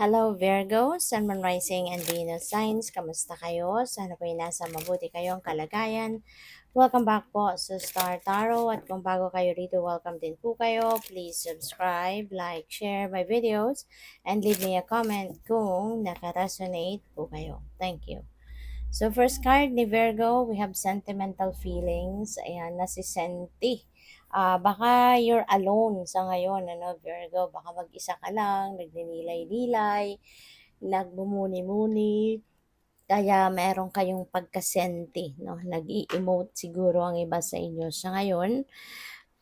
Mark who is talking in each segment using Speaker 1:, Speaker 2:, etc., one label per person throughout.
Speaker 1: Hello Virgo, Sun, Moon, Rising, and Venus signs. Kamusta kayo? Sana po nasa mabuti kayong kalagayan. Welcome back po sa Star Tarot. At kung bago kayo rito, welcome din po kayo. Please subscribe, like, share my videos, and leave me a comment kung nakaresonate po kayo. Thank you. So first card ni Virgo, we have sentimental feelings. Ayan, nasisenti. Baka you're alone sa ngayon, ano, Virgo. Baka mag-isa ka lang, nagninilay-nilay, nagbumuni-muni. Kaya meron kayong pagkasenti, no? Nag-i-emote siguro ang iba sa inyo. Sa ngayon,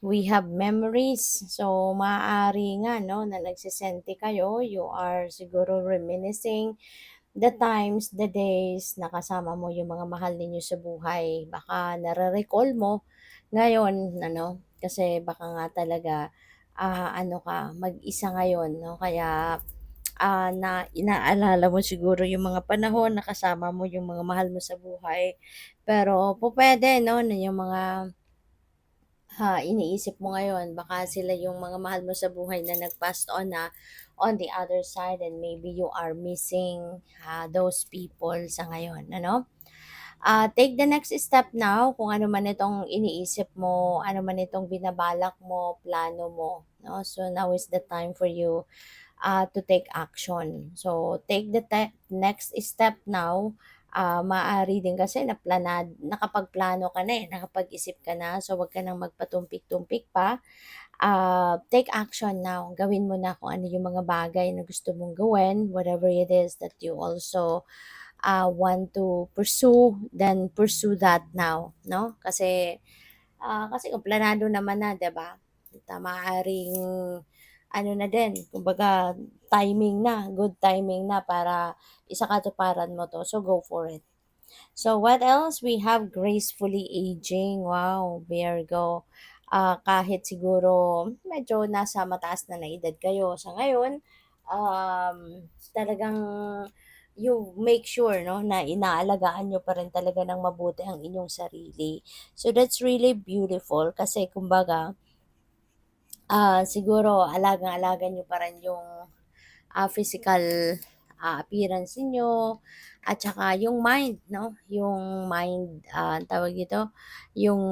Speaker 1: we have memories. So, maaari nga, no, na nagsisenti kayo. You are siguro reminiscing the times, the days na kasama mo yung mga mahal ninyo sa buhay. Baka nare-recall mo ngayon, ano, kasi baka nga talaga, ano ka, mag-isa ngayon, no? Kaya, na inaalala mo siguro yung mga panahon na kasama mo yung mga mahal mo sa buhay. Pero po pwede, no, na yung mga iniisip mo ngayon, baka sila yung mga mahal mo sa buhay na nag-passed on na on the other side and maybe you are missing those people sa ngayon, ano? Take the next step now kung ano man itong iniisip mo, ano man itong binabalak mo, plano mo, no? So now is the time for you to take action. So, take the next step now. Maaari din kasi nakapagplano ka na nakapag-isip ka na, so wag ka nang magpatumpik-tumpik pa. Take action now. Gawin mo na kung ano yung mga bagay na gusto mong gawin, whatever it is that you also want to pursue, then pursue that now, no? Kasi kung planado naman na, 'di ba? Maaaring ano na din, kumbaga timing na, good timing na para isakatuparan mo 'to. So go for it. So what else? We have gracefully aging. Wow, Virgo. Kahit siguro medyo nasa mataas na edad kayo sa ngayon, talagang you make sure, no, na inaalagaan nyo pa rin talaga ng mabuti ang inyong sarili. So that's really beautiful kasi kumbaga, siguro alagang-alaga nyo pa rin yung physical appearance niyo at saka yung mind, no? Yung mind, tawag dito, yung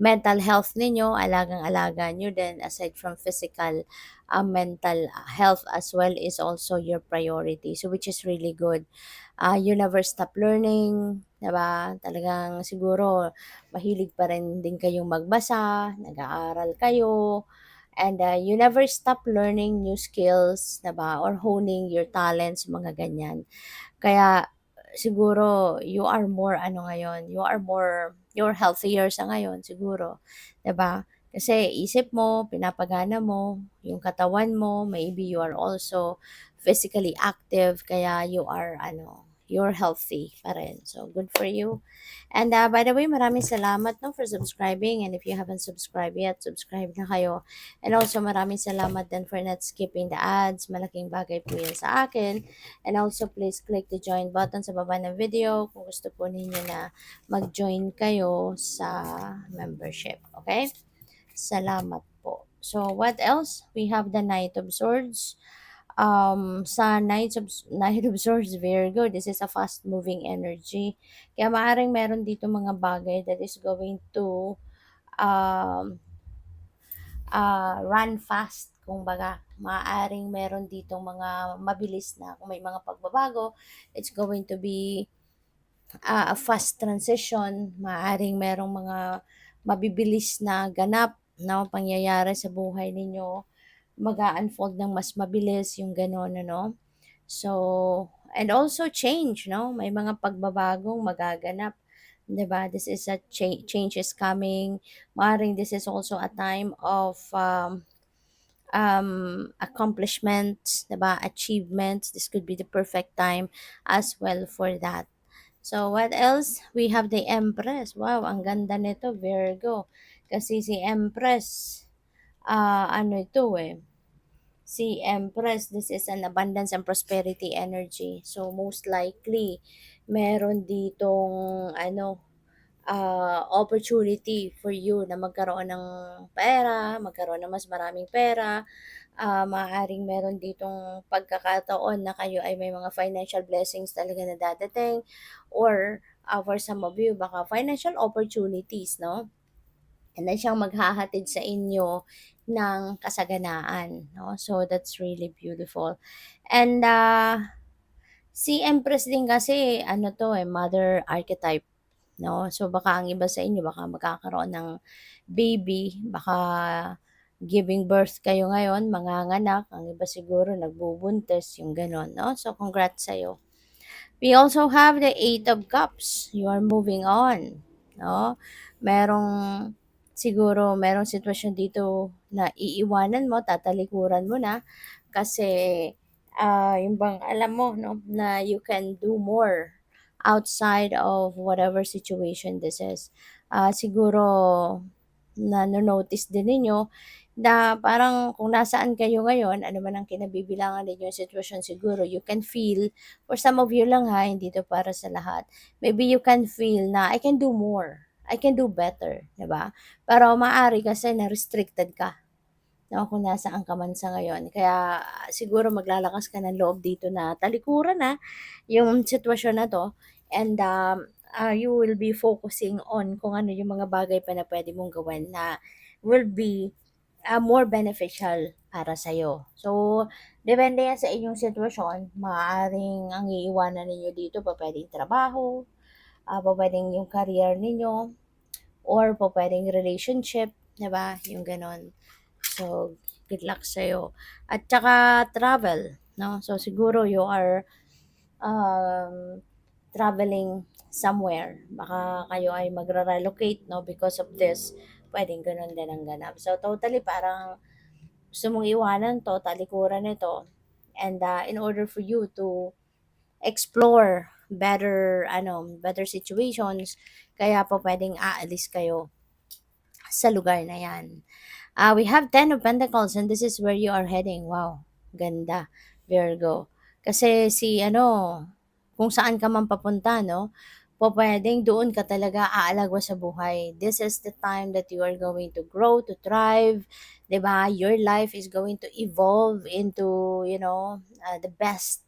Speaker 1: mental health ninyo, alagang-alaga nyo din aside from physical, mental health as well is also your priority. So which is really good. You never stop learning, 'di ba? Talagang siguro mahilig pa rin din kayong magbasa, nag-aaral kayo, and you never stop learning new skills, 'di ba? Or honing your talents, mga ganyan. Kaya siguro you are more ano ngayon, you're healthier sa ngayon siguro, 'di ba? Kasi isip mo, pinapagana mo, yung katawan mo, maybe you are also physically active kaya you are ano, you're healthy pa rin. So good for you. And by the way, maraming salamat, no, for subscribing, and if you haven't subscribed yet, subscribe na kayo. And also maraming salamat din for not skipping the ads. Malaking bagay po 'yan sa akin. And also, please click the join button sa baba ng video kung gusto po ninyo na mag-join kayo sa membership. Okay? Salamat po. So, what else? We have the Knight of Swords. Sa Knight of Swords, Virgo, this is a fast-moving energy. Kaya maaaring meron dito mga bagay that is going to um, run fast, kung baga. Maaaring meron dito mga mabilis na, kung may mga pagbabago, it's going to be a fast transition. Maaaring merong mga mabibilis na ganap, no, pangyayari sa buhay ninyo. Mag-unfold ng mas mabilis, yung gano'n, ano. So, and also change, no? May mga pagbabagong magaganap, 'di ba? This is a change is coming. Maaaring this is also a time of accomplishments, 'di ba? Achievements. This could be the perfect time as well for that. So, what else? We have the Empress. Wow, ang ganda nito, Virgo. Kasi si Empress, ano ito si Empress, this is an abundance and prosperity energy. So, most likely, meron ditong, ano, opportunity for you na magkaroon ng pera, magkaroon ng mas maraming pera, Maaaring meron ditong pagkakataon na kayo ay may mga financial blessings talaga na dadating or, for some of you baka financial opportunities 'no, and then siyang maghahatid sa inyo ng kasaganaan 'no. So, that's really beautiful. And, si Empress din kasi ano 'to, mother archetype 'no. So, baka ang iba sa inyo baka magkakaroon ng baby, baka giving birth kayo ngayon, manganganak, ang iba siguro nagbubuntis, yung gano'n 'no. So, congrats sa'yo. We also have the Eight of Cups, you are moving on 'no. Merong merong sitwasyon dito na iiwanan mo, tatalikuran mo na kasi, yung bang alam mo 'no, na you can do more outside of whatever situation this is. Siguro nano-notice din ninyo na parang kung nasaan kayo ngayon, ano man ang kinabibilangan ninyong sitwasyon siguro you can feel, for some of you lang ha, hindi 'to para sa lahat. Maybe you can feel na, "I can do more, I can do better." 'Di ba? Pero maaari kasi na restricted ka. 'No, kung nasaan ka man sa ngayon. Kaya siguro maglalakas ka ng loob dito na talikuran na yung sitwasyon na 'to and, you will be focusing on kung ano yung mga bagay pa na puwede mong gawin na will be, more beneficial para sa'yo. So, depende yan sa inyong sitwasyon. Maaaring ang iiwanan ninyo dito pupuwedeng trabaho, pupuwedeng yung career ninyo or pupuwedeng relationship, 'di ba, yung gano'n. So, good luck sa'yo. At tsaka travel, 'no? So, siguro you are, um, traveling somewhere. Baka kayo ay magre-relocate, 'no, because of this. Puwedeng gano'n din ang ganap. So, totally parang gusto mong iwanan 'to, talikuran ito, and, in order for you to explore better situations, kaya po puwedeng aalis kayo sa lugar na 'yan. We have Ten of Pentacles and this is where you are heading. Wow, ganda, Virgo. Kasi si ano, kung saan ka man papunta, no? Pupuwedeng doon ka talaga aalagwa sa buhay. This is the time that you are going to grow, to thrive, 'di ba? Your life is going to evolve into, the best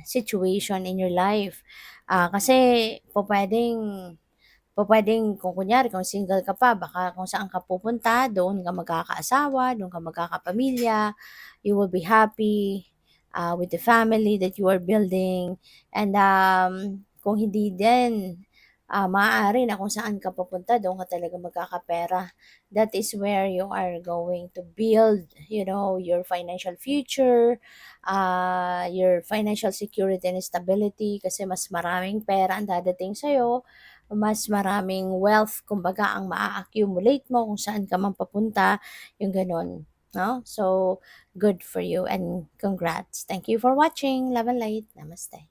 Speaker 1: situation in your life. Kasi pupuwedeng kung kunyari kung single ka pa baka kung saan ka pupunta doon ka magkakaasawa, doon ka magkakapamilya, you will be happy, with the family that you are building and, kung hindi din, maaari na kung saan ka pupunta doon ka talaga magkakapera. That is where you are going to build, your financial future, your financial security and stability kasi mas maraming pera ang dadating sa'yo, mas maraming wealth kumbaga ang maa-accumulate mo kung saan ka man papunta, yung gano'n, 'no? So, good for you and congrats. Thank you for watching. Love and light. Namaste.